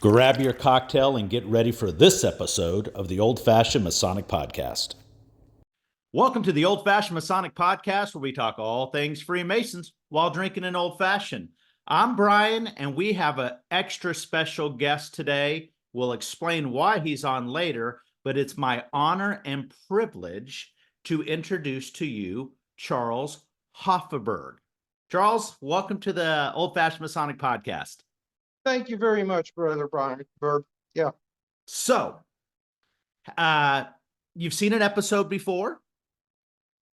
Grab your cocktail and get ready for this episode of the Old Fashioned Masonic Podcast. Welcome to the Old Fashioned Masonic Podcast, where we talk all things Freemasons while drinking an old fashioned. I'm Brian, and we have an extra special guest today. We'll explain why he's on later, but it's my honor and privilege to introduce to you Charles Hofferber. Charles, welcome to the Old Fashioned Masonic Podcast. Thank you very much, Brother Brian. Byrd. Yeah. So, you've seen an episode before?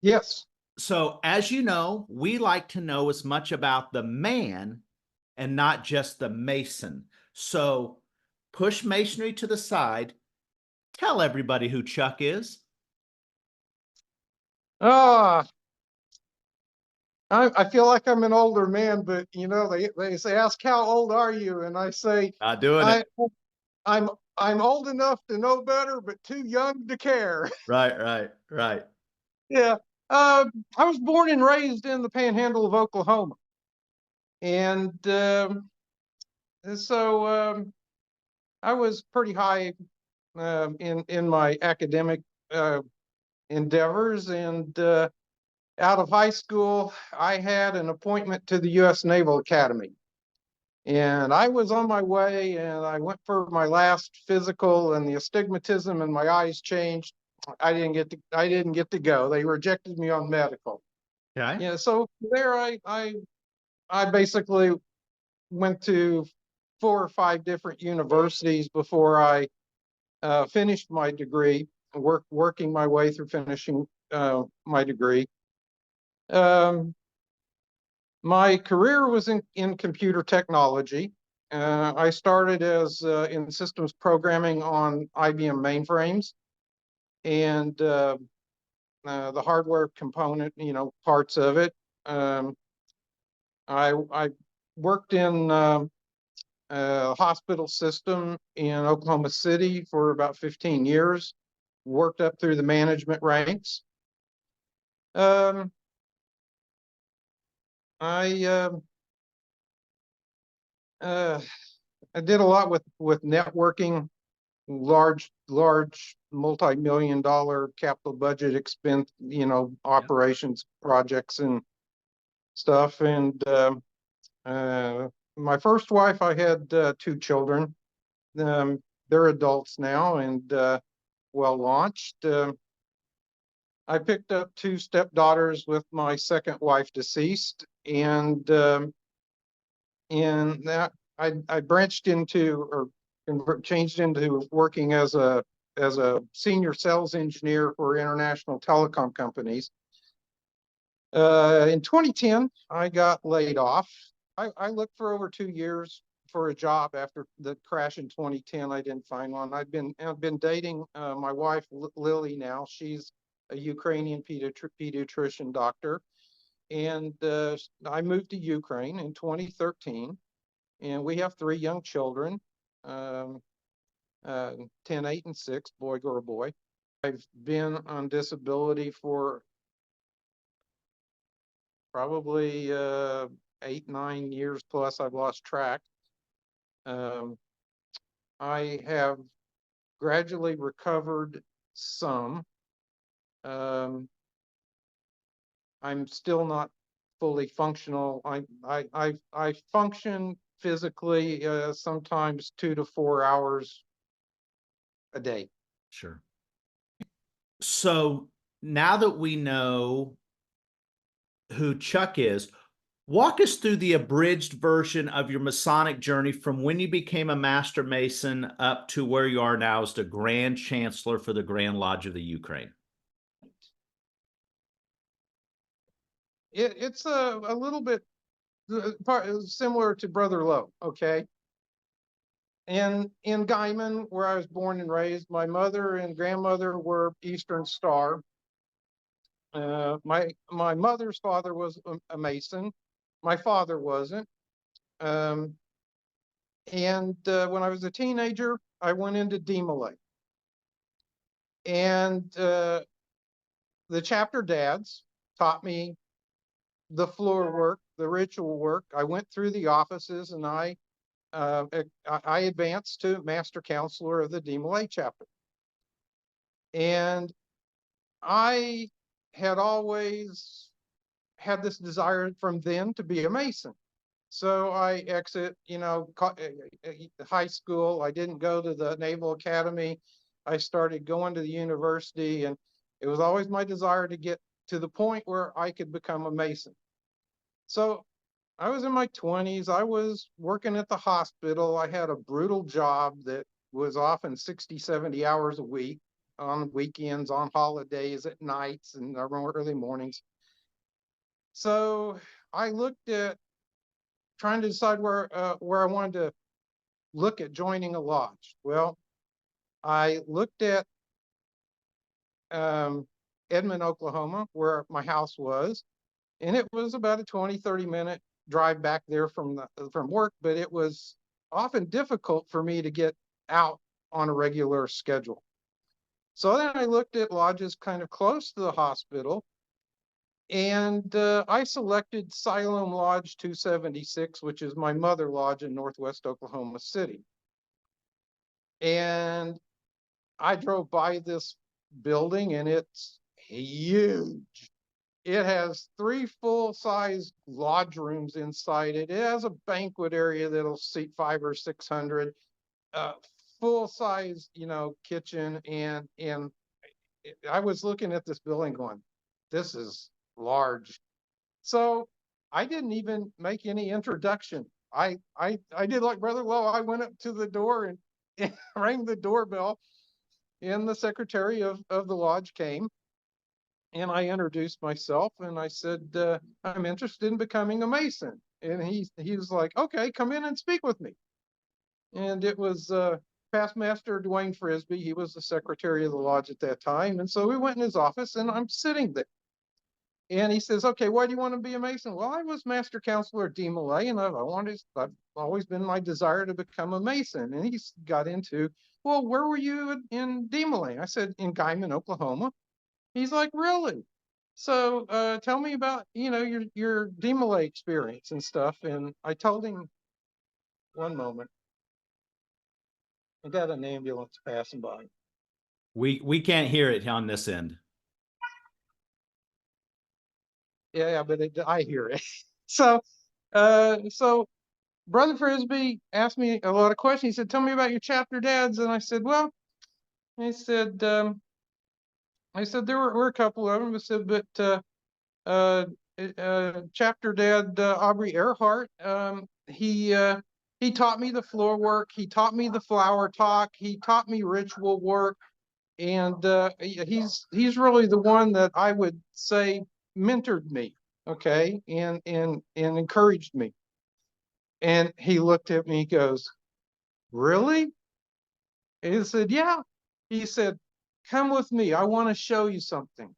Yes. So, as you know, we like to know as much about the man and not just the Mason. So, push Masonry to the side. Tell everybody who Chuck is. I feel like I'm an older man, but you know, they say, ask how old are you? And I say, Not doing it. I'm old enough to know better, but too young to care. Right. Yeah. I was born and raised in the Panhandle of Oklahoma. And so I was pretty high in my academic endeavors, and out of high school, I had an appointment to the U.S. Naval Academy. And I was on my way, and I went for my last physical, and the astigmatism in my eyes changed. I didn't get to go. They rejected me on medical. Okay. Yeah, so there I basically went to 4 or 5 different universities before I finished my degree, working my way through finishing my degree. My career was in computer technology. I started as in systems programming on IBM mainframes, and the hardware component, parts of it. I worked in a hospital system in Oklahoma City for about 15 years, worked up through the management ranks. I did a lot with networking, large multi-million-dollar capital budget expense, operations projects and stuff. And my first wife, I had 2 children. They're adults now and well launched. I picked up 2 stepdaughters with my second wife deceased, and that I branched into or changed into working as a senior sales engineer for international telecom companies. In 2010, I got laid off. I looked for over 2 years for a job after the crash in 2010. I didn't find one. I've been dating my wife Lily now. She's a Ukrainian pediatrician doctor, and I moved to Ukraine in 2013, and we have 3 young children, 10, 8, and 6, girl, boy. I've been on disability for probably 8, 9 years plus. I've lost track. I have gradually recovered some. I'm still not fully functional. I function physically sometimes 2 to 4 hours a day. Sure. So now that we know who Chuck is, walk us through the abridged version of your Masonic journey from when you became a Master Mason up to where you are now as the Grand Chancellor for the Grand Lodge of the Ukraine. It's a little bit similar to Brother Lowe, okay? And in Guyman, where I was born and raised, my mother and grandmother were Eastern Star. My mother's father was a Mason. My father wasn't. And when I was a teenager, I went into DMLA. And the chapter dads taught me the floor work, the ritual work. I went through the offices, and I I advanced to Master Counselor of the D. Malay chapter. And I had always had this desire from then to be a Mason. So I exit, high school. I didn't go to the Naval Academy. I started going to the university, and it was always my desire to get to the point where I could become a Mason. So I was in my 20s. I was working at the hospital. I had a brutal job that was often 60, 70 hours a week, on weekends, on holidays, at nights, and early mornings. So I looked at trying to decide where I wanted to look at joining a lodge. Well, I looked at Edmond, Oklahoma, where my house was, and it was about a 20, 30-minute drive back there from work, but it was often difficult for me to get out on a regular schedule. So then I looked at lodges kind of close to the hospital, and I selected Siloam Lodge 276, which is my mother lodge in Northwest Oklahoma City. And I drove by this building, and it's huge. It has 3 full-size lodge rooms inside it. It has a banquet area that'll seat 500 or 600. Full-size, kitchen, and I was looking at this building going, this is large. So I didn't even make any introduction. I did like Brother Lowe. I went up to the door and rang the doorbell, and the secretary of the lodge came, and I introduced myself, and I said, I'm interested in becoming a Mason. And he was like, okay, come in and speak with me. And it was past Master Dwayne Frisbee. He was the secretary of the lodge at that time. And so we went in his office, and I'm sitting there. And he says, okay, why do you want to be a Mason? Well, I was Master Counselor at D. Malay, and I've always been my desire to become a Mason. And he got into, well, where were you in D. Malay? I said, in Guyman, Oklahoma. He's like, really? So tell me about, your D. Malay experience and stuff. And I told him, one moment, I got an ambulance passing by. We can't hear it on this end. Yeah, but I hear it. So Brother Frisbee asked me a lot of questions. He said, tell me about your chapter dads. And I said, well, he said, there were a couple of them. I said, but chapter dad, Aubrey Earhart, he taught me the floor work. He taught me the flower talk. He taught me ritual work. And he's really the one that I would say mentored me, okay, and encouraged me. And he looked at me, he goes, really? And he said, yeah. He said, come with me. I want to show you something.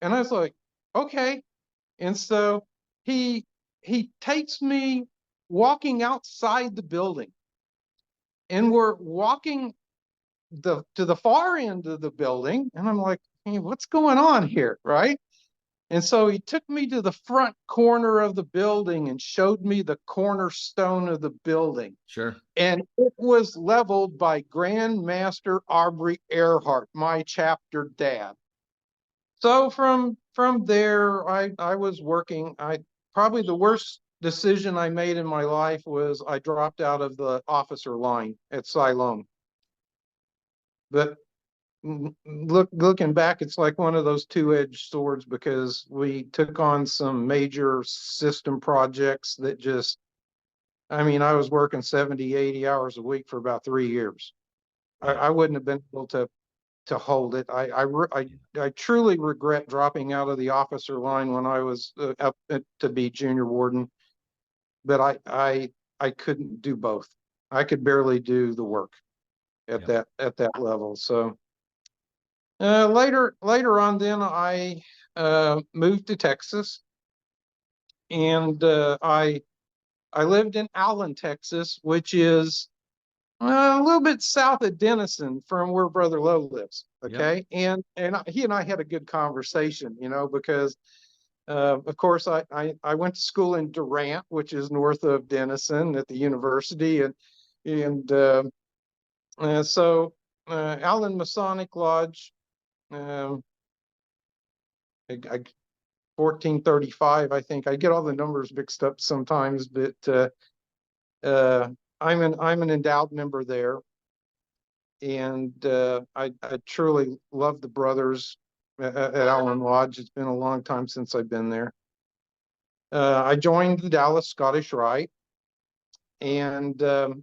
And I was like, okay. And so he takes me walking outside the building. And we're walking to the far end of the building. And I'm like, hey, what's going on here, right? And so he took me to the front corner of the building and showed me the cornerstone of the building. Sure. And it was leveled by Grand Master Aubrey Earhart, my chapter dad. So from there, I was working. Probably the worst decision I made in my life was I dropped out of the officer line at Siloam. But looking back, it's like one of those two-edged swords, because we took on some major system projects that just, I was working 70, 80 hours a week for about 3 years. I wouldn't have been able to hold it. I truly regret dropping out of the officer line when I was up to be junior warden, but I couldn't do both. I could barely do the work at that level. So later on, then I moved to Texas, and I lived in Allen, Texas, which is a little bit south of Denison from where Brother Lowe lives. Okay. Yep. And he and I had a good conversation, because Of course, I went to school in Durant, which is north of Denison at the university, and so Allen Masonic Lodge, um, 1435, I think. I get all the numbers mixed up sometimes, but I'm an endowed member there, and I truly love the brothers at Allen Lodge. It's been a long time since I've been there. I joined the Dallas Scottish Rite, and a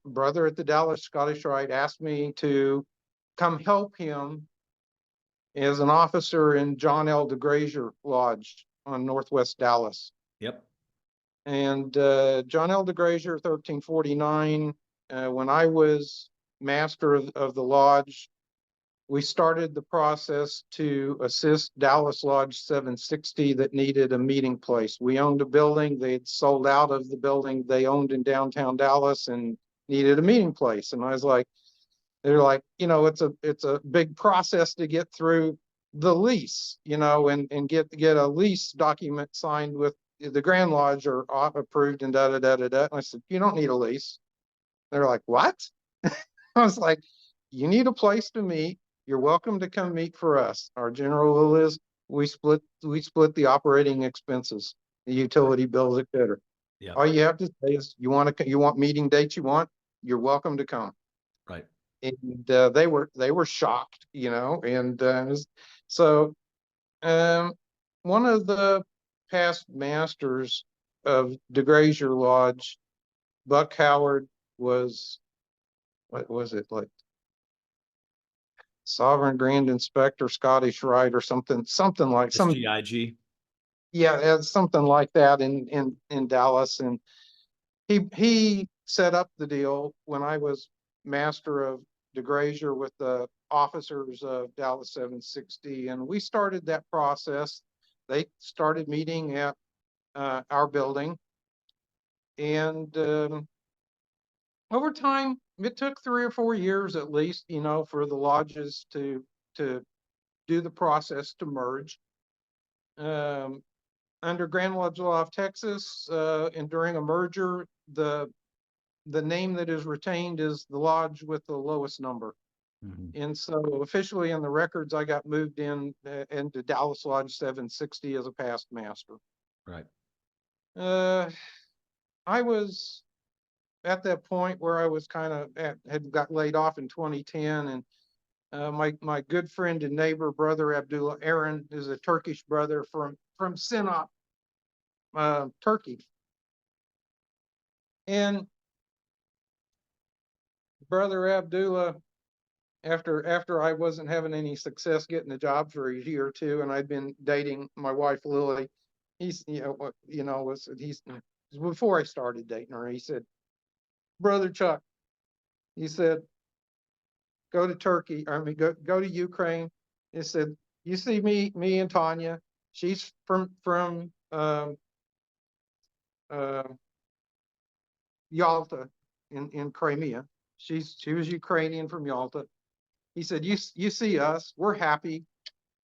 brother at the Dallas Scottish Rite asked me to come help him as an officer in John L. DeGrazier Lodge on Northwest Dallas. Yep. And John L. DeGrazier, 1349, when I was master of the lodge, we started the process to assist Dallas Lodge 760 that needed a meeting place. We owned a building. They had sold out of the building they owned in downtown Dallas and needed a meeting place. And I was like, they're like, it's a big process to get through the lease, and get a lease document signed with the Grand Lodge or approved and da. And I said, you don't need a lease. They're like, what? I was like, you need a place to meet. You're welcome to come meet for us. Our general rule is we split the operating expenses, the utility bills, etc. Yeah. All you have to say is you want meeting dates you want, you're welcome to come. Right. And they were shocked, and so one of the past masters of DeGrazier Lodge, Buck Howard, was, what was it, like Sovereign Grand Inspector, Scottish Rite or something like SGIG. Yeah, something like that in Dallas. And he set up the deal when I was master of DeGrazier with the officers of Dallas 760, and we started that process. They started meeting at our building, and over time, it took 3 or 4 years at least, for the lodges to do the process to merge. Under Grand Lodge Law of Texas, and during a merger, the name that is retained is the lodge with the lowest number. Mm-hmm. And so officially in the records, I got moved into Dallas Lodge 760 as a past master. Right. I was at that point where I was had got laid off in 2010, and my good friend and neighbor, brother Abdullah Aaron, is a Turkish brother from Sinop, Turkey. And brother Abdullah, after I wasn't having any success getting a job for a year or two, and I'd been dating my wife Lily, he's before I started dating her, he said, "Brother Chuck," he said, "go to Turkey. I mean, go to Ukraine." He said, "You see me and Tanya. She's from Yalta in Crimea. She was Ukrainian from Yalta." He said, you see us, we're happy.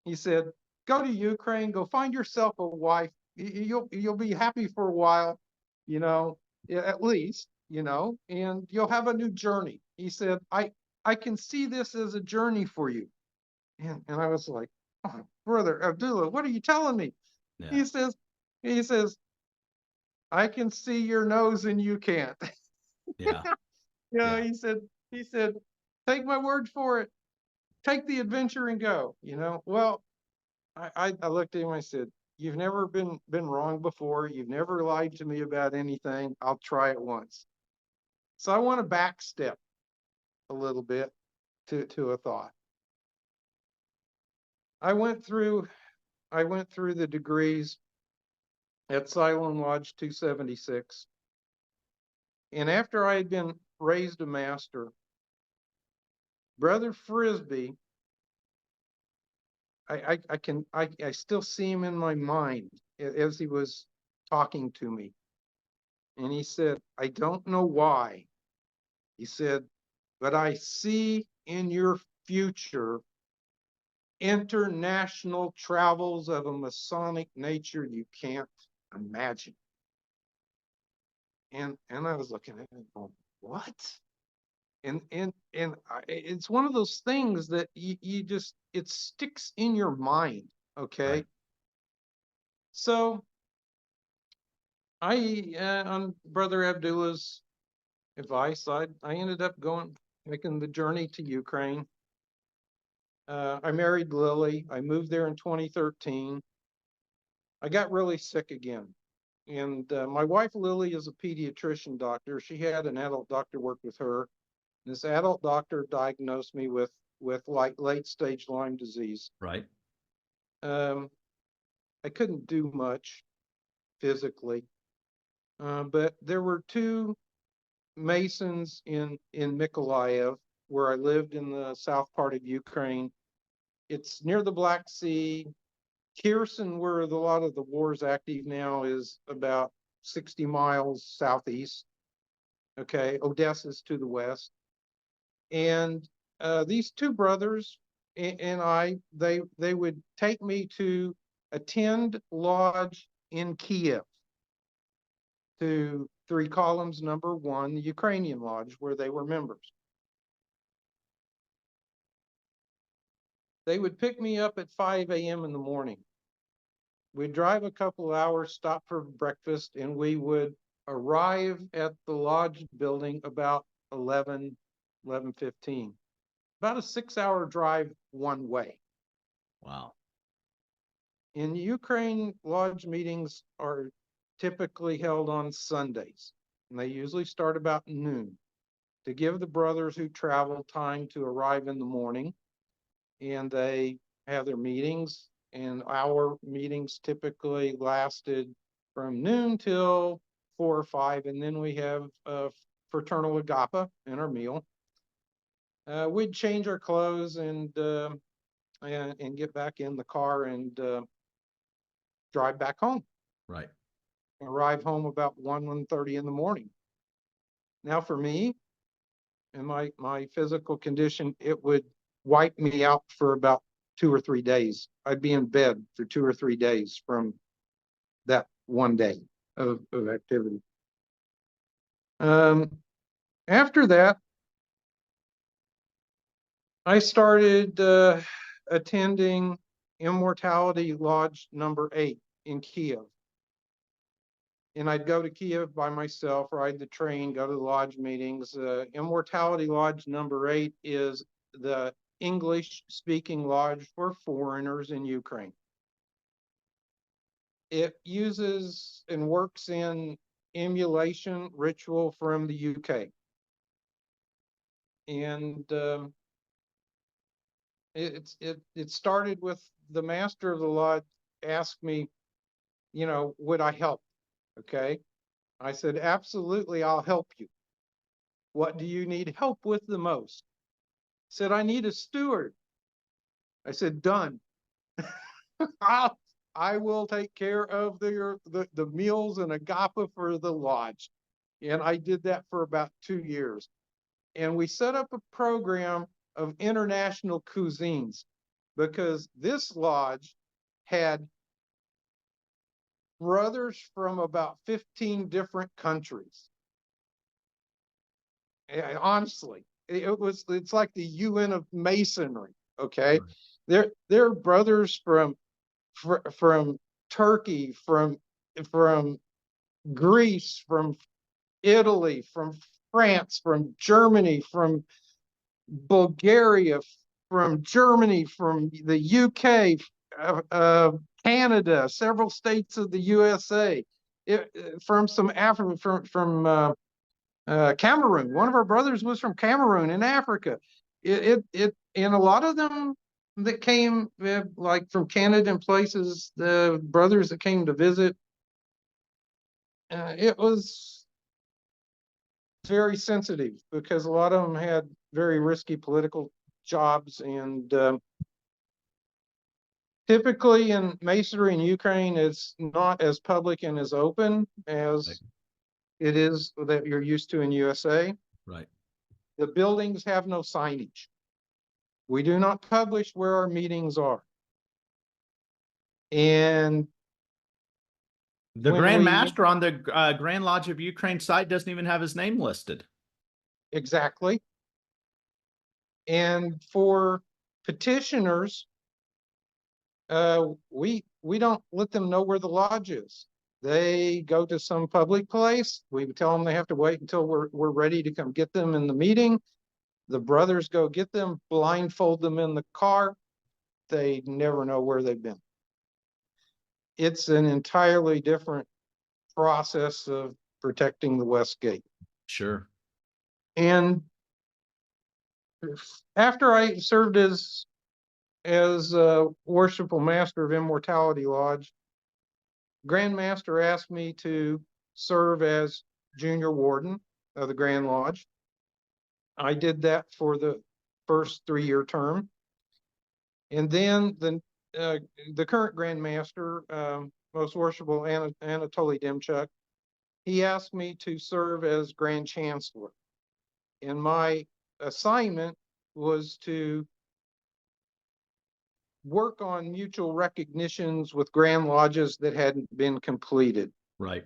He said, "Go to Ukraine, go find yourself a wife. You'll be happy for a while, at least, and you'll have a new journey." He said, I can see this as a journey for you." And I was like, "Oh, brother Abdullah, what are you telling me?" Yeah. He says, "I can see your nose and you can't." Yeah. Yeah. He said, "Take my word for it. Take the adventure and go." Well, I looked at him, I said, "You've never been wrong before. You've never lied to me about anything. I'll try it once." So I want to backstep a little bit to a thought. I went through the degrees at Cylon Lodge 276. And after I had been raised a master, Brother Frisbee, I still see him in my mind as he was talking to me. And he said, "I don't know why." He said, "But I see in your future international travels of a Masonic nature you can't imagine. And I was looking at it going, what? It's one of those things that you just, it sticks in your mind. Okay. Right. So on Brother Abdullah's advice, I ended up making the journey to Ukraine. I married Lily. I moved there in 2013. I got really sick again. And my wife, Lily, is a pediatrician doctor. She had an adult doctor work with her. This adult doctor diagnosed me with like late stage Lyme disease. Right. I couldn't do much physically, but there were two Masons in Mykolaiv, where I lived in the south part of Ukraine. It's near the Black Sea. Kherson, where a lot of the war is active now, is about 60 miles southeast. Okay, Odessa's to the west. And these two brothers and they would take me to attend lodge in Kiev, to 3 Columns number 1, the Ukrainian Lodge, where they were members. They would pick me up at 5 a.m. in the morning. We'd drive a couple hours, stop for breakfast, and we would arrive at the lodge building about 11:15. About a 6-hour drive one way. Wow. In Ukraine, lodge meetings are typically held on Sundays, and they usually start about noon to give the brothers who travel time to arrive in the morning. And they have their meetings, and our meetings typically lasted from noon till 4 or 5, and then we have a fraternal agape and our meal. We'd change our clothes and get back in the car and drive back home. Right. Arrive home about 1:30 in the morning. Now for me and my physical condition, it would wipe me out for about 2 or 3 days. I'd be in bed for 2 or 3 days from that one day of activity. After that, I started attending Immortality Lodge number 8 in Kiev. And I'd go to Kiev by myself, ride the train, go to the lodge meetings. Immortality Lodge number 8 is the English-speaking lodge for foreigners in Ukraine. It uses and works in emulation ritual from the UK. And it started with the master of the lodge asked me, would I help? Okay. I said, absolutely, I'll help you. What do you need help with the most? He said, I need a steward. I said, done. I will take care of the meals and agape for the lodge. And I did that for about 2 years. And we set up a program of international cuisines, because this lodge had brothers from about 15 different countries. Honestly, it's like the UN of Masonry. Okay. Right. They're brothers from Turkey, from Greece, from Italy, from France, from Germany, from Bulgaria, from Germany, from the UK, Canada, several states of the USA, from some Africa, from Cameroon. One of our brothers was from Cameroon in Africa. And a lot of them that came, like from Canada and places, the brothers that came to visit, it was very sensitive, because a lot of them had very risky political jobs. And typically in Masonry in Ukraine, it's not as public and as open as it is that you're used to in USA. Right. The buildings have no signage. We do not publish where our meetings are. And The when Grand we Master on the Grand Lodge of Ukraine site doesn't even have his name listed. exactly. And for petitioners, we don't let them know where the lodge is. They go to some public place. We tell them they have to wait until we're ready to come get them in the meeting. The brothers go get them, blindfold them in the car. They never know where they've been. It's an entirely different process of protecting the West Gate. Sure. And after I served as Worshipful Master of Immortality Lodge, Grand Master asked me to serve as Junior Warden of the Grand Lodge. I did that for the first 3-year term. And then the current Grand Master, Most Worshipful Anatoly Demchuk, he asked me to serve as Grand Chancellor. And my assignment was to work on mutual recognitions with Grand Lodges that hadn't been completed. Right.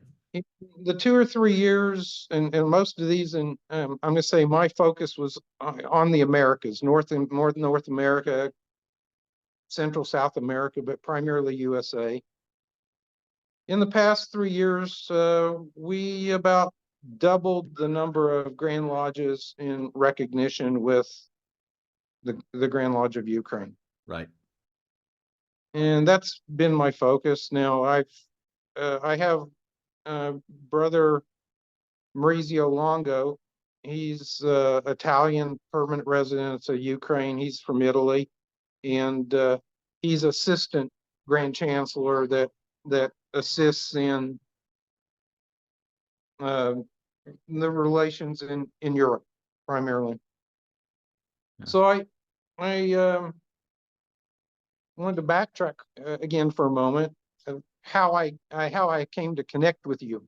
The 2 or 3 years, and most of these, and I'm going to say my focus was on the Americas, North America, Central South America, but primarily USA. In the past 3 years, we about doubled the number of Grand Lodges in recognition with the Grand Lodge of Ukraine. Right. And that's been my focus. Now I have Brother Maurizio Longo. He's Italian permanent resident of Ukraine. He's from Italy, and he's assistant Grand Chancellor that assists in the relations in Europe primarily. Yeah. So I wanted to backtrack again for a moment of how I came to connect with you.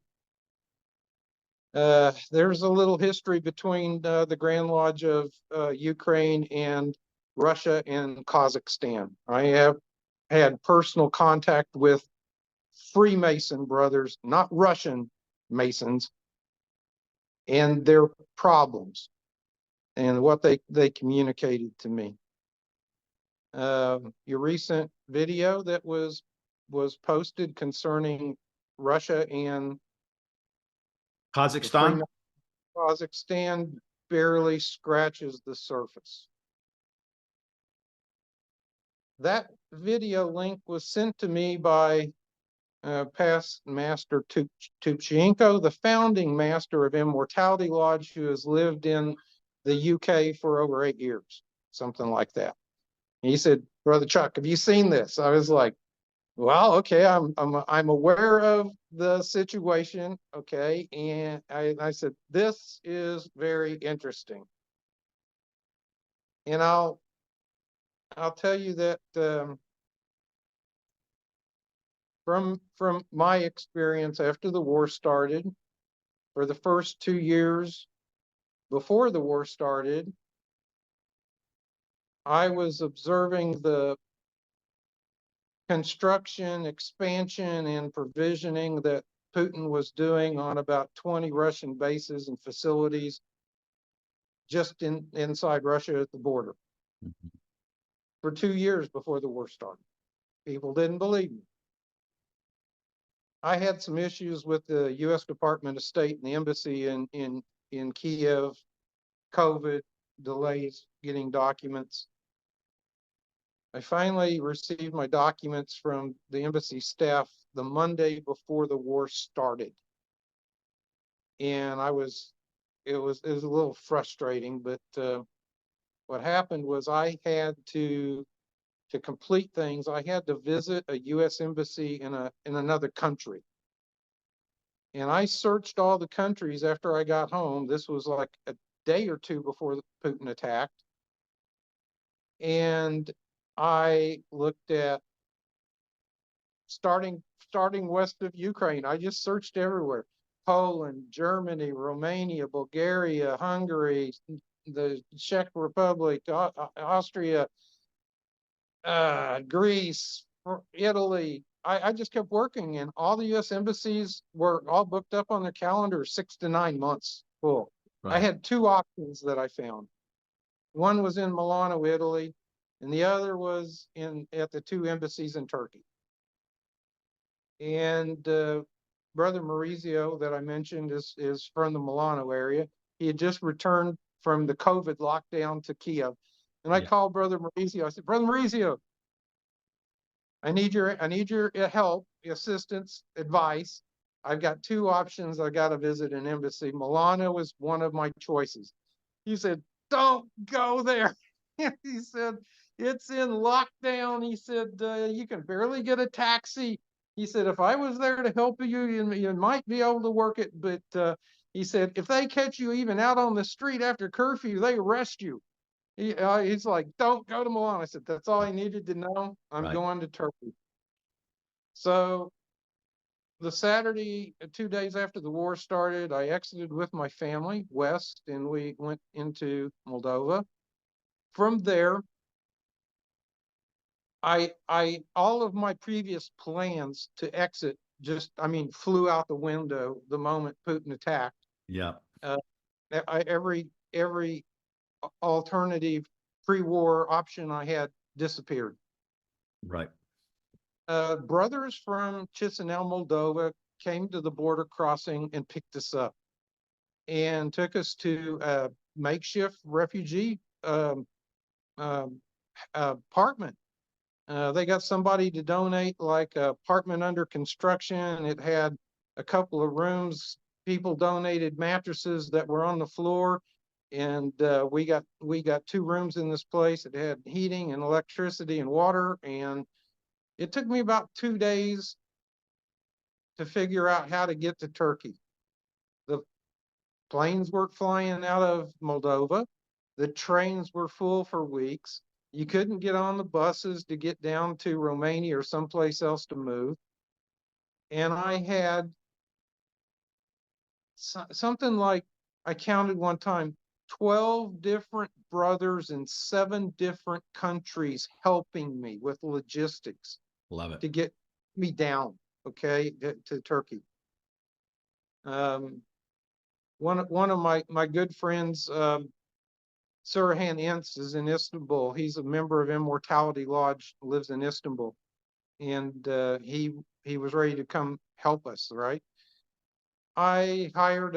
There's a little history between the Grand Lodge of Ukraine and Russia and Kazakhstan. I have had personal contact with Freemason brothers, not Russian Masons, and their problems and what they communicated to me. Your recent video that was posted concerning Russia and Kazakhstan. Kazakhstan barely scratches the surface. That video link was sent to me by past Master Tupchenko, the founding master of Immortality Lodge, who has lived in the UK for over 8 years, something like that. And he said, "Brother Chuck, have you seen this?" I was like, "Well, okay, I'm aware of the situation, okay." And I said, "This is very interesting." And I'll tell you that from my experience after the war started, for the first 2 years before the war started, I was observing the construction, expansion, and provisioning that Putin was doing on about 20 Russian bases and facilities just inside Russia at the border. Mhm. For 2 years before the war started. People didn't believe me. I had some issues with the U.S. Department of State and the embassy in Kiev, COVID, delays getting documents. I finally received my documents from the embassy staff the Monday before the war started. And it was a little frustrating, but what happened was I had to complete things, I had to visit a U.S. embassy in another country. And I searched all the countries after I got home. This was like a day or two before Putin attacked. And I looked at starting west of Ukraine. I just searched everywhere. Poland, Germany, Romania, Bulgaria, Hungary, the Czech Republic, Austria, Greece, Italy. I just kept working, and all the U.S. embassies were all booked up on their calendar 6 to 9 months full. I Right. had two options that I found. One was in Milano, Italy, and the other was at the two embassies in Turkey. And Brother Maurizio that I mentioned is from the Milano area. He had just returned from the COVID lockdown to Kiev. And I Yeah. called Brother Maurizio. I said, Brother Maurizio, I need your help, assistance, advice. I've got two options. I got to visit an embassy. Milano was one of my choices. He said, don't go there. He said, it's in lockdown. He said, you can barely get a taxi. He said, if I was there to help you, you might be able to work it. But he said, if they catch you even out on the street after curfew, they arrest you. He's like, don't go to Milan. I said, that's all I needed to know. I'm Right. going to Turkey. So the Saturday, 2 days after the war started, I exited with my family west, and we went into Moldova. From there, all of my previous plans to exit flew out the window the moment Putin attacked. Yeah. Every alternative pre-war option I had disappeared. Right. Brothers from Chisinau, Moldova came to the border crossing and picked us up and took us to a makeshift refugee apartment. They got somebody to donate like an apartment under construction. It had a couple of rooms. People donated mattresses that were on the floor, and we got 2 rooms in this place. It had heating and electricity and water, and it took me about 2 days to figure out how to get to Turkey. The planes weren't flying out of Moldova. The trains were full for weeks. You couldn't get on the buses to get down to Romania or someplace else to move. And I had something like, I counted one time, 12 different brothers in 7 different countries helping me with logistics. Love it. To get me down, okay, to Turkey. One of my good friends, Serhan Ince, is in Istanbul. He's a member of Immortality Lodge, lives in Istanbul, and he was ready to come help us. Right, I hired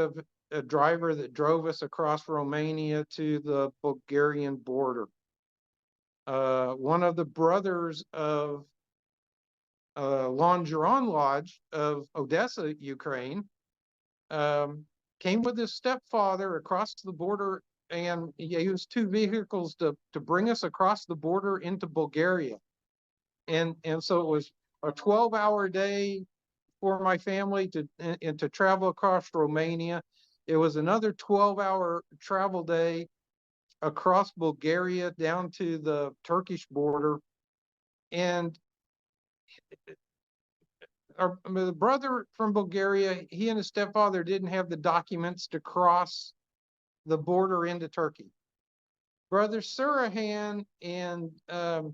a driver that drove us across Romania to the Bulgarian border. One of the brothers of Longeron Lodge of Odessa, Ukraine, came with his stepfather across the border, and he used 2 vehicles to bring us across the border into Bulgaria. And so it was a 12-hour day for my family to travel across Romania. It was another 12-hour travel day across Bulgaria down to the Turkish border. And the brother from Bulgaria, he and his stepfather didn't have the documents to cross the border into Turkey. Brother Surahan and the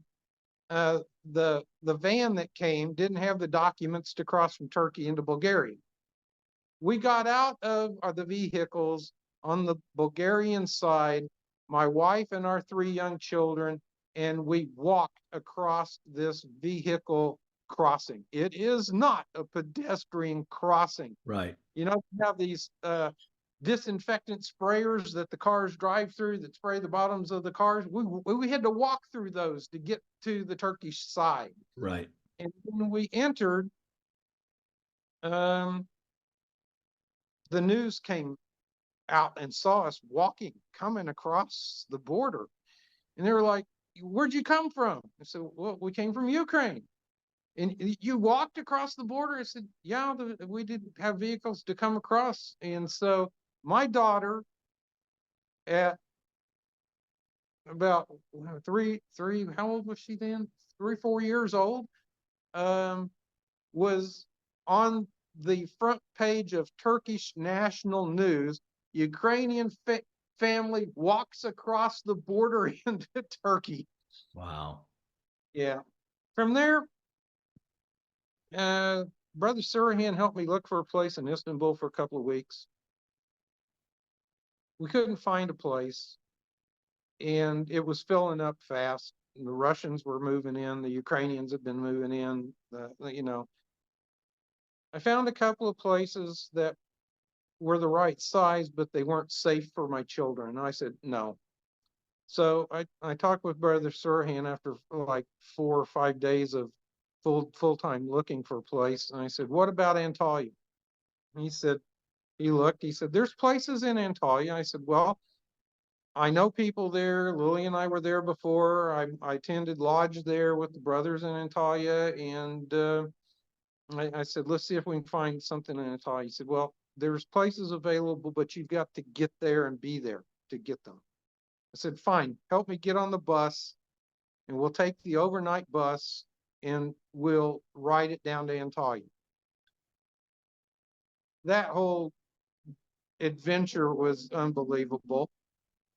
van that came didn't have the documents to cross from Turkey into Bulgaria. We got out of the vehicles on the Bulgarian side, my wife and our 3 young children, and we walked across this vehicle crossing. It is not a pedestrian crossing. Right. You know, you have these disinfectant sprayers that the cars drive through that spray the bottoms of the cars. We had to walk through those to get to the Turkish side. Right. And when we entered, the news came out and saw us coming across the border. And they were like, where'd you come from? I said, well, we came from Ukraine. And you walked across the border? I said, yeah, we did have vehicles to come across. And so my daughter, at about three, how old was she then? 3, 4 years old, was on the front page of Turkish national news. Ukrainian family walks across the border into Turkey. Wow. Yeah. From there, Brother Surahan helped me look for a place in Istanbul for a couple of weeks. We couldn't find a place, and it was filling up fast. The Russians were moving in, the Ukrainians had been moving in. I found a couple of places that were the right size, but they weren't safe for my children. And I said, no. So I talked with Brother Surahan after like 4 or 5 days of full-time looking for a place. And I said, what about Antalya? And he said, he looked, he said, there's places in Antalya. I said, well, I know people there. Lily and I were there before. I attended lodge there with the brothers in Antalya. And I said, let's see if we can find something in Antalya. He said, well, there's places available, but you've got to get there and be there to get them. I said, fine, help me get on the bus, and we'll take the overnight bus and we'll ride it down to Antalya. That whole adventure was unbelievable,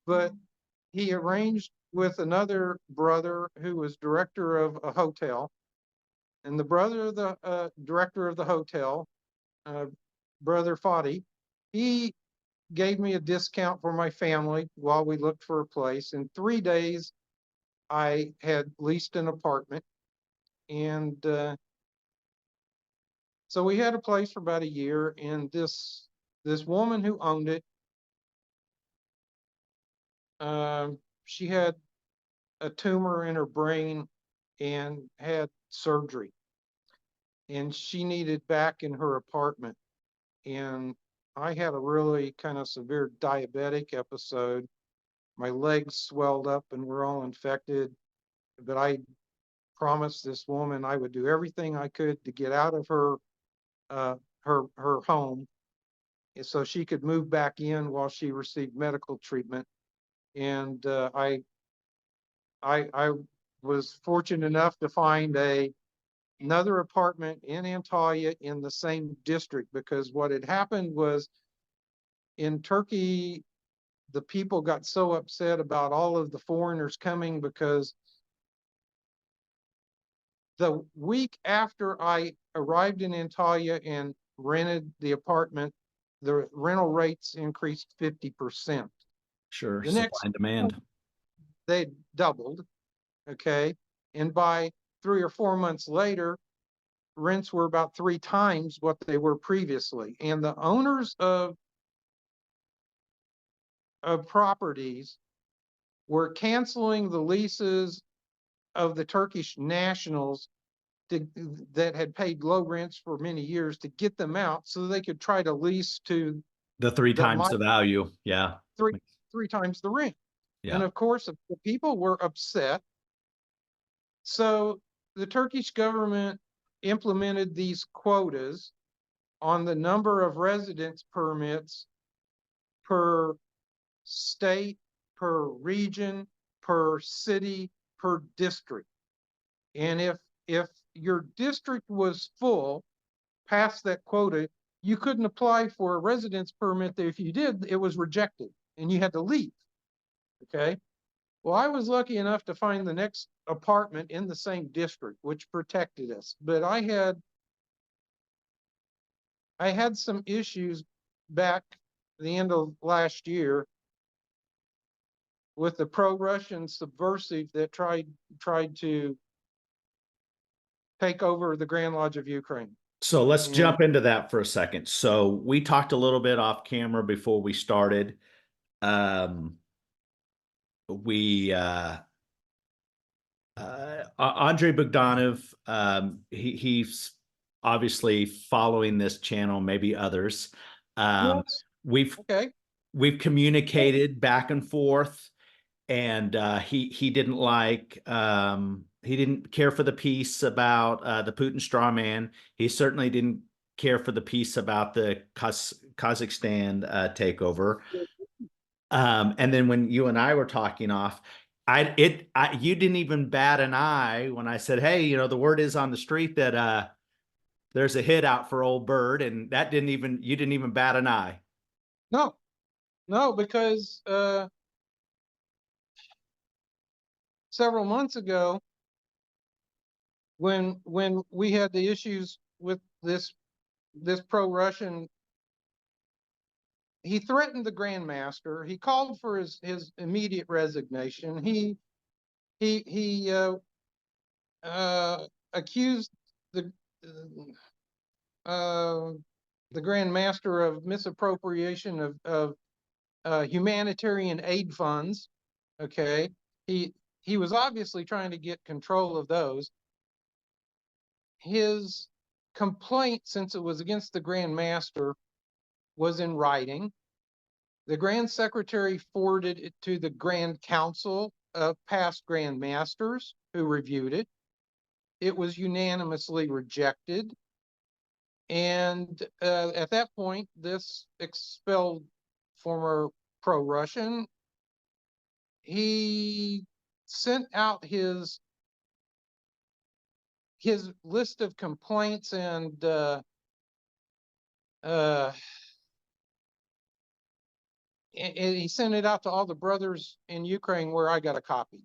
but he arranged with another brother who was director of a hotel, and the brother of the director of the hotel, Brother Fadi, he gave me a discount for my family while we looked for a place. In 3 days, I had leased an apartment, and so we had a place for about a year. And this woman who owned it, she had a tumor in her brain and had surgery, and she needed back in her apartment. And I had a really kind of severe diabetic episode. My legs swelled up and were all infected, but I promised this woman I would do everything I could to get out of her home, so she could move back in while she received medical treatment. And I was fortunate enough to find another apartment in Antalya in the same district, because what had happened was in Turkey, the people got so upset about all of the foreigners coming, because the week after I arrived in Antalya and rented the apartment, the rental rates increased 50%. Sure. The Supply next, and demand. they doubled. Okay. And by 3 or 4 months later, rents were about 3 times what they were previously. And the owners of properties were canceling the leases of the Turkish nationals that had paid low rents for many years to get them out, so they could try to lease to The 3 times the value. Yeah. three times the rent. Yeah. And of course, the people were upset. So the Turkish government implemented these quotas on the number of residence permits per state, per region, per city, per district. And if your district was full past that quota, you couldn't apply for a residence permit. If you did, it was rejected and you had to leave. Okay. Well, I was lucky enough to find the next apartment in the same district, which protected us. But I had some issues back the end of last year with the pro-Russian subversive that tried to take over the Grand Lodge of Ukraine. So let's jump into that for a second. So we talked a little bit off camera before we started. Andrei Bogdanov, he's obviously following this channel, maybe others. Yes. We've communicated back and forth, and he didn't like he didn't care for the piece about the Putin straw man. He certainly didn't care for the piece about the Kazakhstan takeover. And then when you and I were talking off, you didn't even bat an eye when I said, hey, the word is on the street that there's a hit out for old Byrd, and you didn't even bat an eye. No, No, because several months ago, when we had the issues with this pro-Russian, he threatened the Grand Master. He called for his immediate resignation. He accused the uh, the Grand Master of misappropriation of humanitarian aid funds. Okay, he was obviously trying to get control of those. His complaint, since it was against the Grand Master, was in writing. The Grand Secretary forwarded it to the Grand Council of past Grand Masters, who reviewed it. It was unanimously rejected. And at that point, this expelled former pro-Russian. He sent out his list of complaints, and he sent it out to all the brothers in Ukraine, where I got a copy.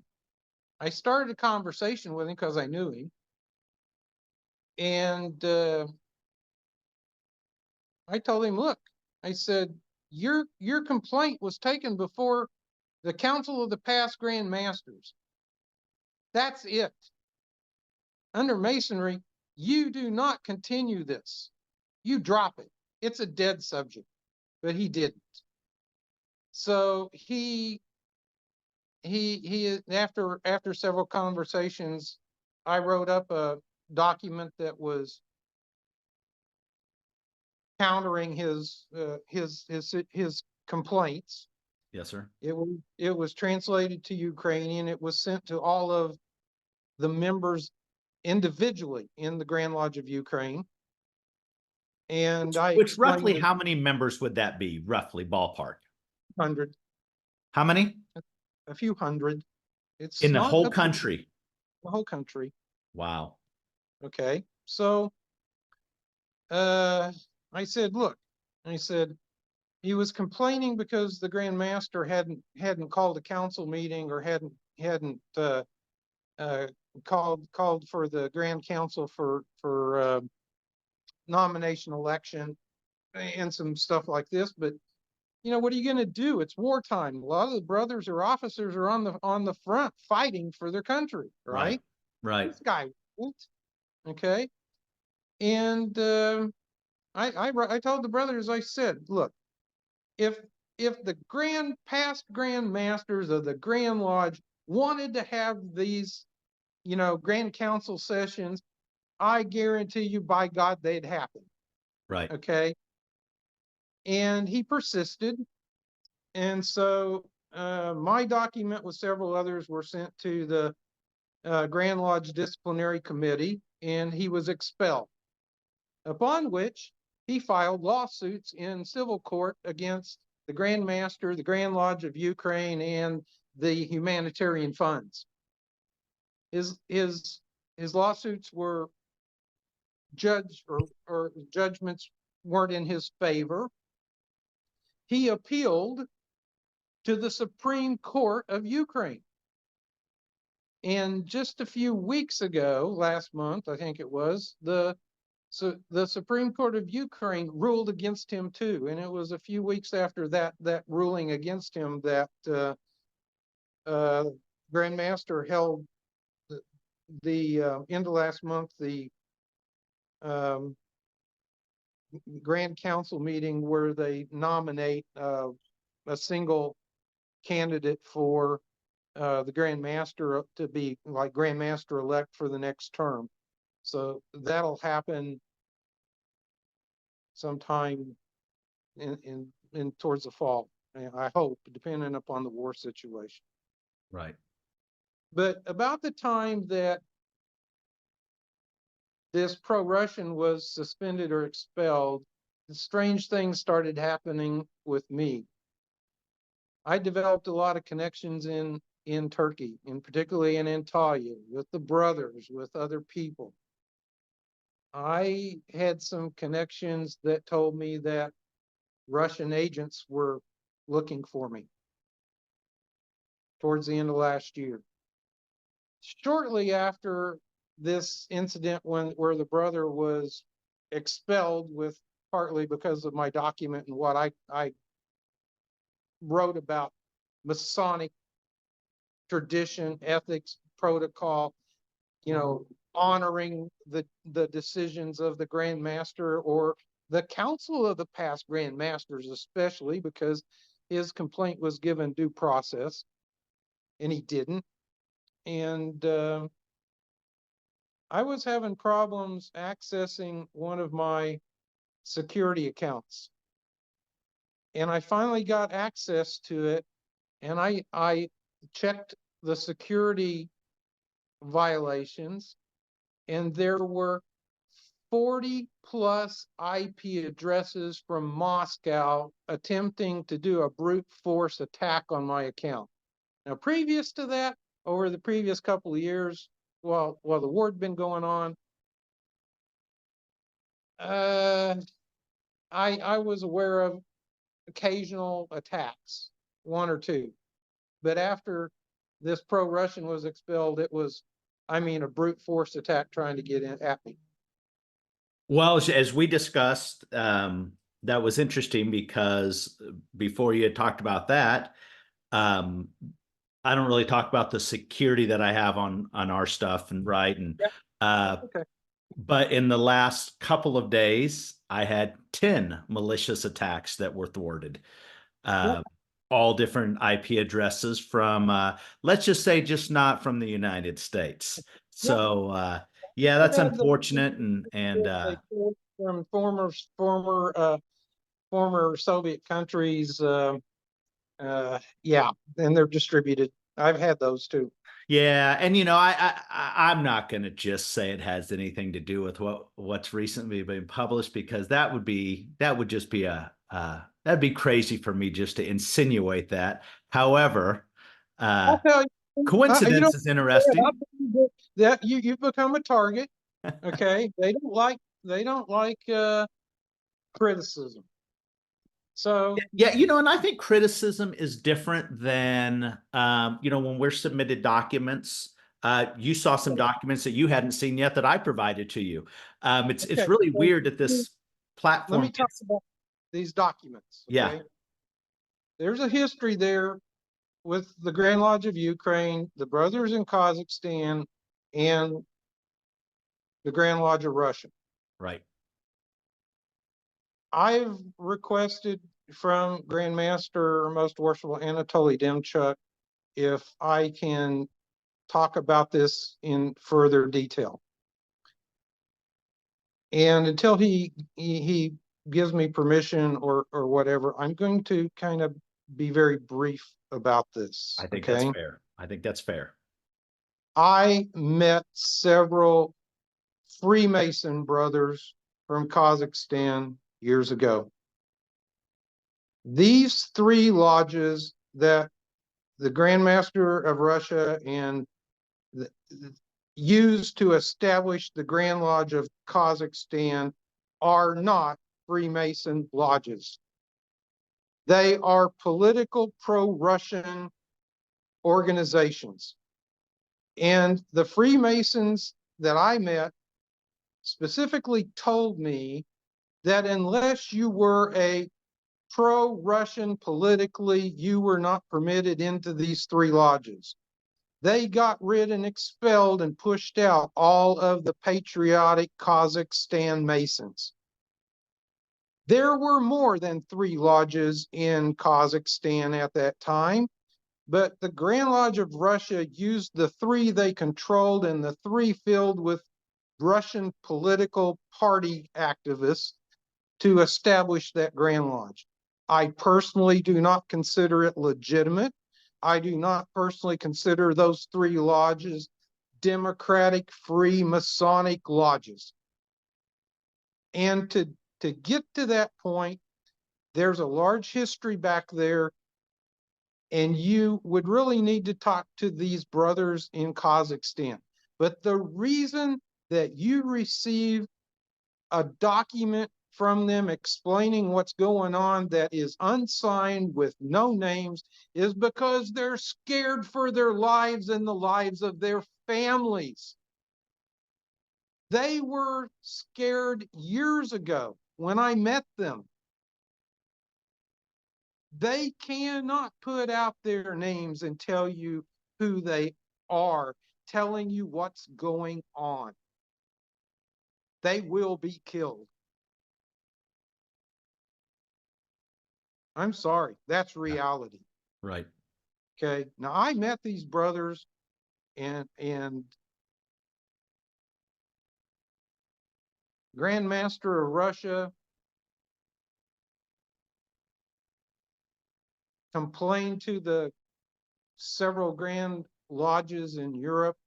I started a conversation with him because I knew him, and I told him, look, I said, your complaint was taken before the Council of the Past Grand Masters. That's it. Under Masonry, you do not continue this. You drop it. It's a dead subject. But he didn't. So he after several conversations, I wrote up a document that was countering his complaints. Yes, sir. It was translated to Ukrainian. It was sent to all of the members individually in the Grand Lodge of Ukraine. And Which roughly, how many members would that be? Roughly, ballpark. 100. How many? A few hundred. It's in the not whole country. The whole country. Wow. Okay. So I said, look, I said, he was complaining because the Grand Master hadn't called a council meeting, or hadn't called for the Grand Council for nomination election and some stuff like this. But what are you going to do? It's wartime. A lot of the brothers or officers are on the front fighting for their country, right? Right. This guy won't. Okay. And I told the brothers, I said, look, if the past Grand Masters of the Grand Lodge wanted to have these, Grand Council sessions, I guarantee you, by God, they'd happen. Right. Okay. And he persisted. And so my document with several others were sent to the Grand Lodge Disciplinary Committee, and he was expelled. Upon which he filed lawsuits in civil court against the Grand Master, the Grand Lodge of Ukraine, and the humanitarian funds. His lawsuits were judged, or judgments weren't in his favor. He appealed to the Supreme Court of Ukraine. And just a few weeks ago, last month, I think it was, the Supreme Court of Ukraine ruled against him too. And it was a few weeks after that ruling against him that Grand Master held the end of last month, the Grand Council meeting, where they nominate a single candidate for the Grand Master to be like Grand Master elect for the next term. So that'll happen sometime in towards the fall, I hope, depending upon the war situation. Right. But about the time that this pro-Russian was suspended or expelled, strange things started happening with me. I developed a lot of connections in Turkey, and particularly in Antalya, with the brothers, with other people. I had some connections that told me that Russian agents were looking for me towards the end of last year. Shortly after this incident where the brother was expelled, with partly because of my document and what I wrote about Masonic tradition, ethics, protocol, honoring the decisions of the Grand Master or the council of the past Grand Masters, especially because his complaint was given due process and he didn't. And I was having problems accessing one of my security accounts. And I finally got access to it, and I checked the security violations, and there were 40 plus IP addresses from Moscow attempting to do a brute force attack on my account. Now, previous to that, over the previous couple of years, while the war had been going on, I was aware of occasional attacks, one or two. But after this pro-Russian was expelled, it was, a brute force attack trying to get in at me. Well, as we discussed, that was interesting because before you had talked about that, I don't really talk about the security that I have on our stuff and Okay. But in the last couple of days, I had 10 malicious attacks that were thwarted. All different IP addresses from, let's just say, just not from the United States. So, yeah, that's unfortunate. And From former Soviet countries, yeah, and they're distributed. I've had those too. yeah, and I'm not going to just say it has anything to do with what's recently been published, because that'd just be that'd be crazy for me just to insinuate that. However, I'll tell you, coincidence is interesting. That you've become a target. Okay, they don't like criticism. So Yeah, and I think criticism is different than when we're submitted documents. You saw some documents that you hadn't seen yet that I provided to you. It's really weird that this platform. Let me talk about these documents. Okay? Yeah. There's a history there with the Grand Lodge of Ukraine, the Brothers in Kazakhstan, and the Grand Lodge of Russia. Right. I've requested from Grand Master Most Worshipful Anatoly Demchuk if I can talk about this in further detail. And until he gives me permission or whatever, I'm going to kind of be very brief about this. I think that's fair. I think that's fair. I met several Freemason brothers from Kazakhstan years ago. These three lodges that the Grand Master of Russia and used to establish the Grand Lodge of Kazakhstan are not Freemason lodges. They are political pro-Russian organizations. And the Freemasons that I met specifically told me that unless you were a pro-Russian politically, you were not permitted into these three lodges. They got rid and expelled and pushed out all of the patriotic Kazakhstan Masons. There were more than three lodges in Kazakhstan at that time, but the Grand Lodge of Russia used the three they controlled and the three filled with Russian political party activists to establish that Grand Lodge. I personally do not consider it legitimate. I do not personally consider those three lodges democratic, free Masonic lodges. And to get to that point, there's a large history back there, and you would really need to talk to these brothers in Kazakhstan. But the reason that you receive a document from them explaining what's going on that is unsigned with no names is because they're scared for their lives and the lives of their families. They were scared years ago when I met them. They cannot put out their names and tell you who they are, telling you what's going on. They will be killed. I'm sorry, that's reality. Right. Okay. Now I met these brothers and Grand Master of Russia complained to the several Grand Lodges in Europe,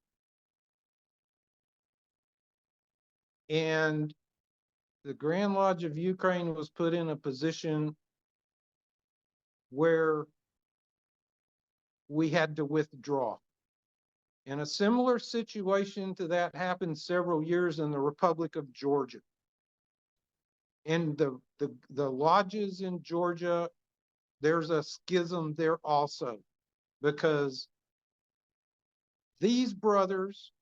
and the Grand Lodge of Ukraine was put in a position where we had to withdraw. And a similar situation to that happened several years in the Republic of Georgia. And the lodges in Georgia, there's a schism there also, because these brothers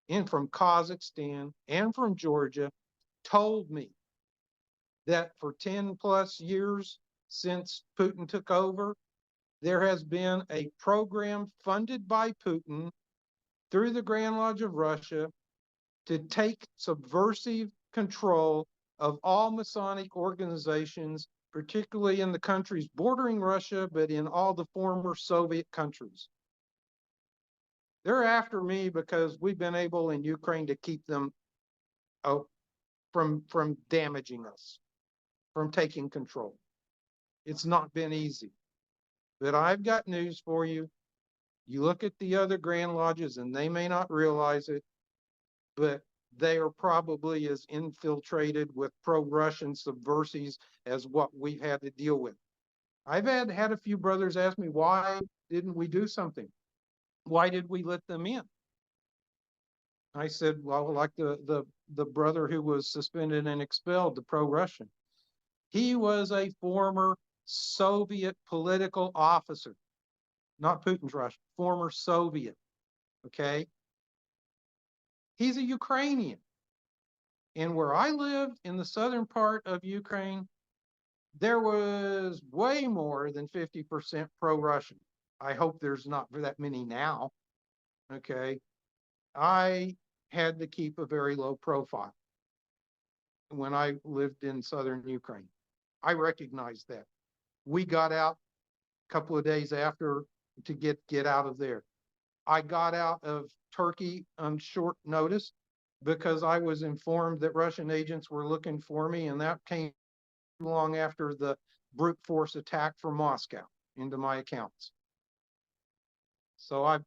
and from Kazakhstan and from Georgia told me that for 10 plus years since Putin took over, there has been a program funded by Putin through the Grand Lodge of Russia to take subversive control of all Masonic organizations, particularly in the countries bordering Russia, but in all the former Soviet countries. They're after me because we've been able in Ukraine to keep them from damaging us, from taking control. It's not been easy. But I've got news for you. You look at the other Grand Lodges and they may not realize it, but they are probably as infiltrated with pro-Russian subversives as what we've had to deal with. I've had a few brothers ask me, why didn't we do something? Why did we let them in? I said, well, like the brother who was suspended and expelled, the pro-Russian. He was a former Soviet political officer, not Putin's Russia, former Soviet, okay? He's a Ukrainian. And where I lived in the southern part of Ukraine, there was way more than 50% pro-Russian. I hope there's not that many now, okay? I had to keep a very low profile when I lived in southern Ukraine. I recognized that. We got out a couple of days after to get out of there. I got out of Turkey on short notice because I was informed that Russian agents were looking for me, and that came long after the brute force attack from Moscow into my accounts. So I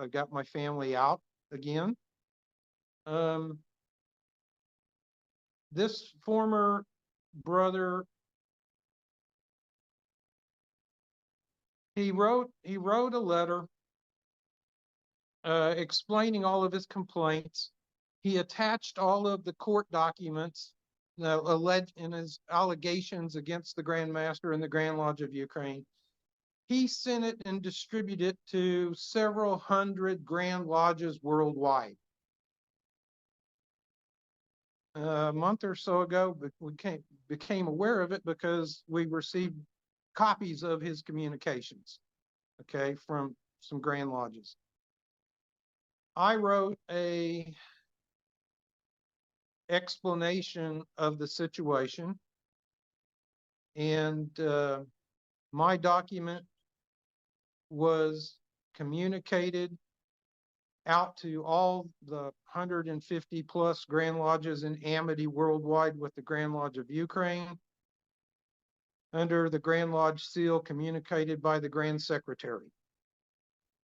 got my family out again. This former brother, he wrote a letter explaining all of his complaints. He attached all of the court documents alleged in his allegations against the Grand Master and the Grand Lodge of Ukraine. He sent it and distributed it to several hundred Grand Lodges worldwide. A month or so ago, we became aware of it because we received copies of his communications, okay, from some Grand Lodges. I wrote a explanation of the situation, and my document was communicated out to all the 150 plus Grand Lodges in Amity worldwide with the Grand Lodge of Ukraine under the Grand Lodge seal communicated by the Grand Secretary.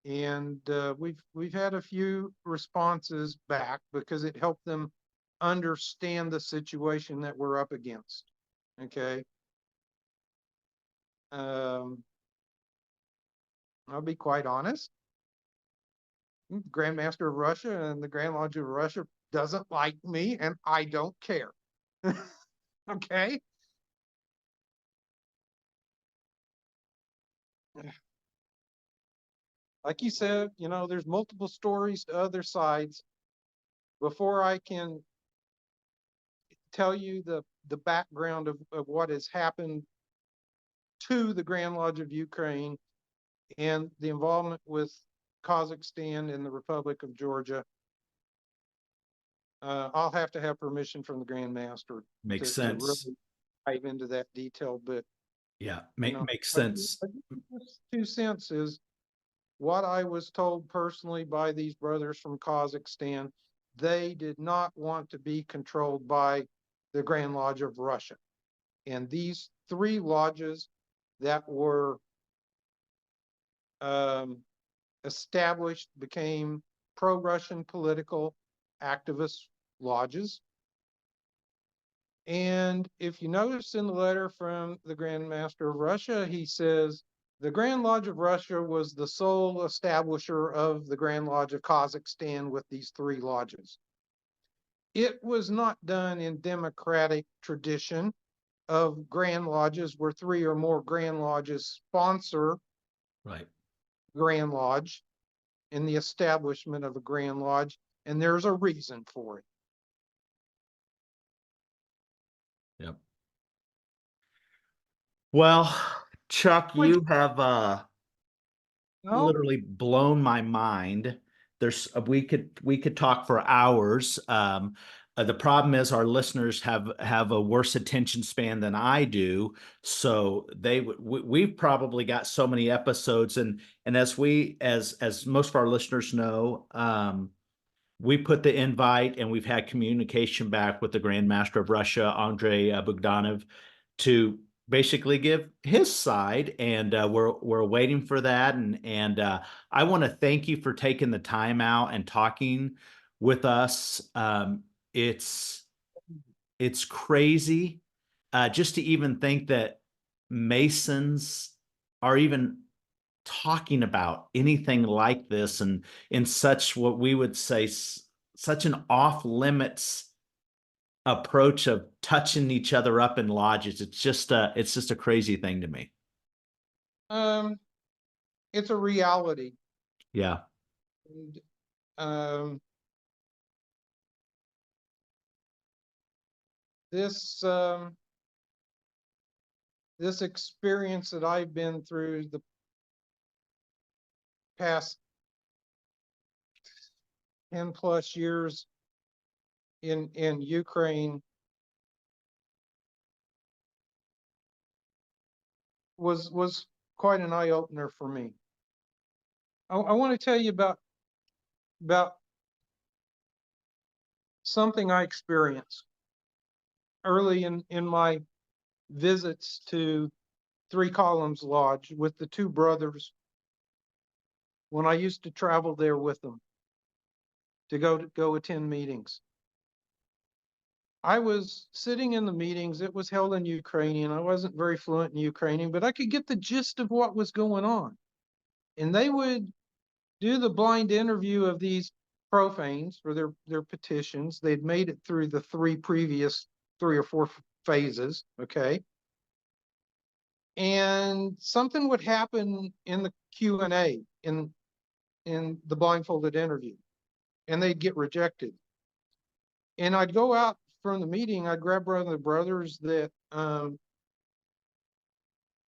And we've had a few responses back because it helped them understand the situation that we're up against. Okay. I'll be quite honest. Grand Master of Russia and the Grand Lodge of Russia doesn't like me, and I don't care. Okay. Like you said, there's multiple stories to other sides. Before I can tell you the background of what has happened to the Grand Lodge of Ukraine and the involvement with Kazakhstan and the Republic of Georgia, I'll have to have permission from the Grand Master Makes to sense. really dive into that detail. But Yeah, makes I sense. just 2 cents is what I was told personally by these brothers from Kazakhstan. They did not want to be controlled by the Grand Lodge of Russia. And these 3 lodges that were established became pro-Russian political activist lodges. And if you notice in the letter from the Grand Master of Russia, he says the Grand Lodge of Russia was the sole establisher of the Grand Lodge of Kazakhstan with these 3 lodges. It was not done in democratic tradition of Grand Lodges where 3 or more Grand Lodges sponsor Right. Grand Lodge in the establishment of a Grand Lodge, and there's a reason for it. Yep. Well, Chuck, Like, you have no, literally blown my mind. There's we could talk for hours. The problem is our listeners have a worse attention span than I do, so we've probably got so many episodes, and as most of our listeners know, we put the invite and we've had communication back with the Grand Master of Russia, Andrei Bogdanov, to basically give his side, and we're waiting for that. And I want to thank you for taking the time out and talking with us. It's it's crazy just to even think that Masons are even talking about anything like this, and in such what we would say such an off limits approach of touching each other up in lodges. It's just a crazy thing to me. um, it's a reality. Yeah. And, um, this this experience that I've been through the past 10+ years in Ukraine was quite an eye opener for me. I want to tell you about something I experienced early in my visits to Three Columns Lodge with the 2 brothers when I used to travel there with them to go attend meetings. I was sitting in the meetings. It was held in Ukrainian. I wasn't very fluent in Ukrainian, but I could get the gist of what was going on. And they would do the blind interview of these profanes for their petitions. They'd made it through the 3 or 4 phases, okay? And something would happen in the Q&A in the blindfolded interview, and they'd get rejected. And I'd go out from the meeting, I'd grab one of the brothers that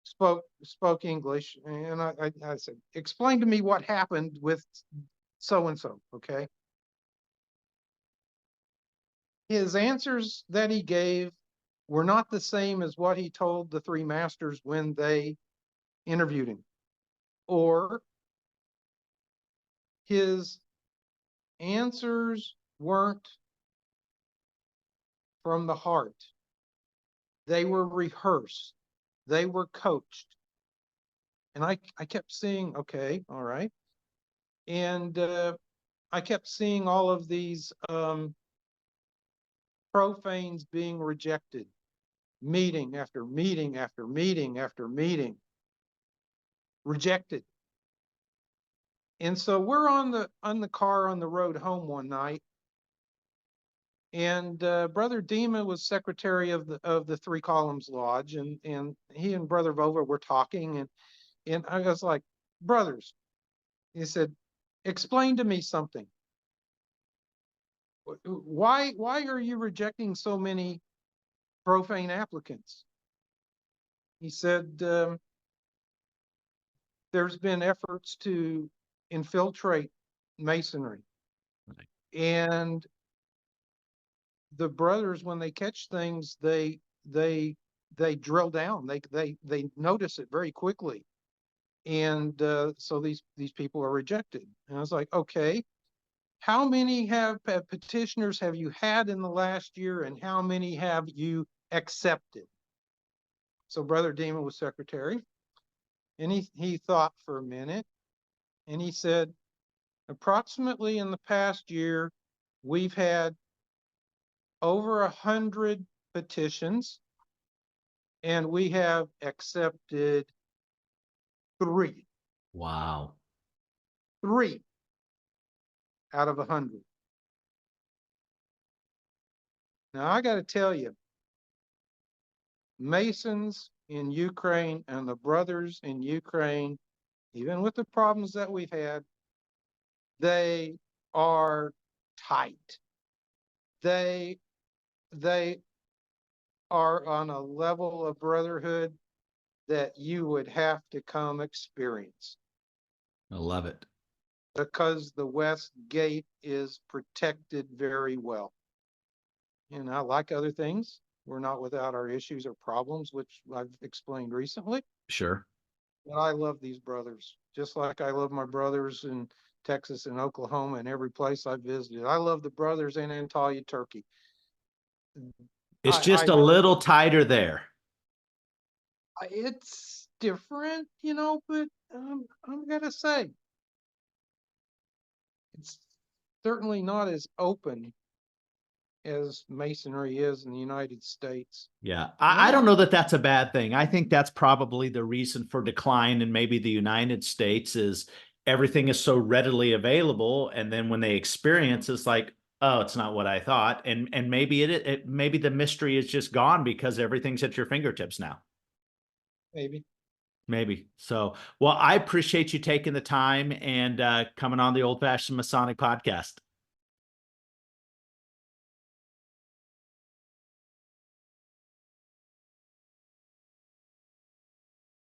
spoke English, and I said, explain to me what happened with so and so, okay? His answers that he gave were not the same as what he told the 3 masters when they interviewed him, or his answers weren't from the heart. They were rehearsed. They were coached. And I kept seeing, okay, all right. And I kept seeing all of these profanes being rejected, meeting after meeting after meeting after meeting, rejected. And so we're on the car on the road home one night, And Brother Dima was secretary of the Three Columns Lodge, and he and Brother Vova were talking, and I was like, brothers, he said, explain to me something. Why are you rejecting so many profane applicants? He said, there's been efforts to infiltrate Masonry. Right. And the brothers, when they catch things, they drill down. They notice it very quickly. And so these people are rejected. And I was like, okay, how many petitioners have you had in the last year, and how many have you accepted? So Brother Dima was secretary, and he thought for a minute, and he said, approximately in the past year, we've had over 100 petitions, and we have accepted 3. Wow. 3 out of 100. Now I got to tell you, Masons in Ukraine and the brothers in Ukraine, even with the problems that we've had, they are tight. They are on a level of brotherhood that you would have to come experience, I love it. because the West Gate is protected very well. And I like other things. We're not without our issues or problems, which I've explained recently. Sure. But I love these brothers, just like I love my brothers in Texas and Oklahoma and every place I visited. I love the brothers in Antalya, Turkey. It's just a I little tighter there. it's different, but I'm gonna say it's certainly not as open as Masonry is in the United States. Yeah. I don't know that that's a bad thing. I think that's probably the reason for decline in maybe the United States is everything is so readily available. And then when they experience, it's like, oh, it's not what I thought. And maybe maybe the mystery is just gone because everything's at your fingertips now. Maybe. Maybe. So, well, I appreciate you taking the time and coming on the Old Fashioned Masonic podcast.